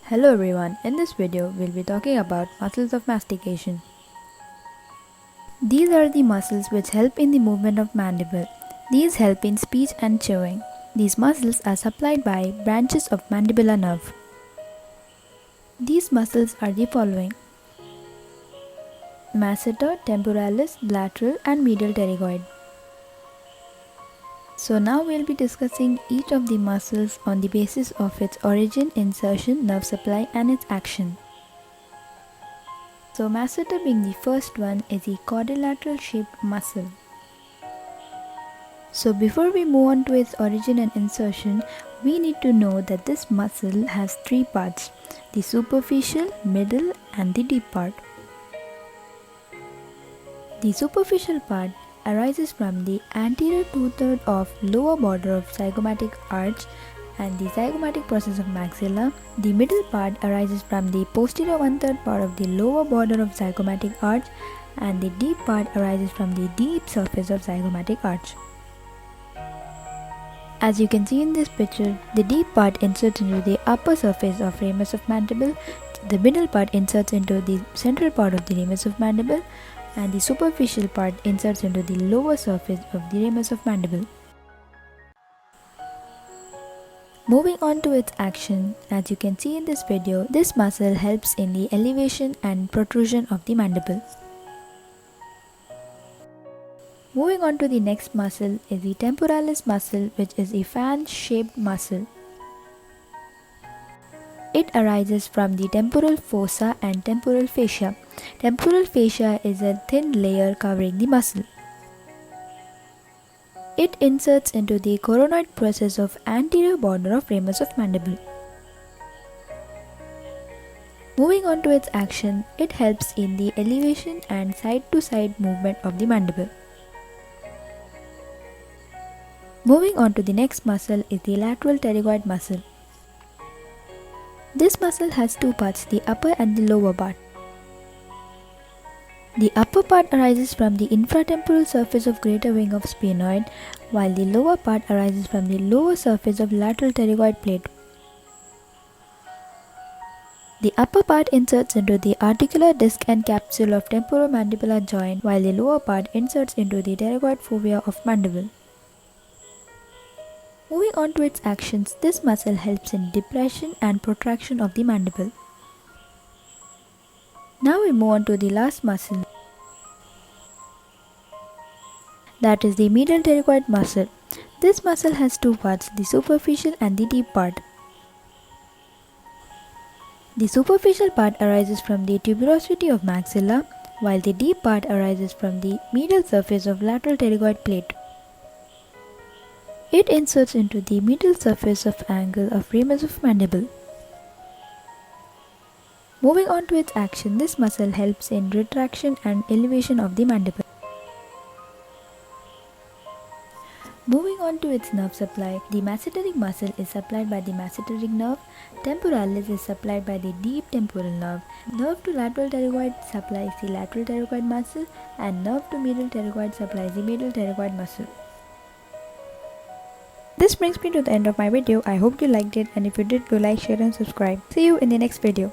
Hello everyone, in this video we'll be talking about muscles of mastication. These are the muscles which help in the movement of mandible. These help in speech and chewing. These muscles are supplied by branches of mandibular nerve. These muscles are the following: masseter, temporalis, lateral and medial pterygoid. So now we'll be discussing each of the muscles on the basis of its origin, insertion, nerve supply and its action. So masseter being the first one is a quadrilateral shaped muscle. So before we move on to its origin and insertion, we need to know that this muscle has three parts: the superficial, middle and the deep part. The superficial part arises from the anterior two-thirds of lower border of zygomatic arch and the zygomatic process of maxilla. The middle part arises from the posterior one-third part of the lower border of zygomatic arch and the deep part arises from the deep surface of zygomatic arch. As you can see in this picture, the deep part inserts into the upper surface of ramus of mandible, the middle part inserts into the central part of the ramus of mandible, and the superficial part inserts into the lower surface of the ramus of mandible. Moving on to its action, as you can see in this video, this muscle helps in the elevation and protrusion of the mandible. Moving on to the next muscle is the temporalis muscle, which is a fan-shaped muscle. It arises from the temporal fossa and temporal fascia. Temporal fascia is a thin layer covering the muscle. It inserts into the coronoid process of anterior border of ramus of mandible. Moving on to its action, it helps in the elevation and side-to-side movement of the mandible. Moving on to the next muscle is the lateral pterygoid muscle. This muscle has two parts, the upper and the lower part. The upper part arises from the infratemporal surface of greater wing of sphenoid, while the lower part arises from the lower surface of lateral pterygoid plate. The upper part inserts into the articular disc and capsule of temporomandibular joint, while the lower part inserts into the pterygoid fovea of mandible. Moving on to its actions, this muscle helps in depression and protraction of the mandible. Now we move on to the last muscle, that is the medial pterygoid muscle. This muscle has two parts, the superficial and the deep part. The superficial part arises from the tuberosity of maxilla, while the deep part arises from the medial surface of lateral pterygoid plate. It inserts into the medial surface of angle of ramus of mandible. Moving on to its action, this muscle helps in retraction and elevation of the mandible. Moving on to its nerve supply, the masseteric muscle is supplied by the masseteric nerve, temporalis is supplied by the deep temporal nerve, nerve to lateral pterygoid supplies the lateral pterygoid muscle, and nerve to medial pterygoid supplies the medial pterygoid muscle. This brings me to the end of my video. I hope you liked it, and if you did, do like, share and subscribe. See you in the next video.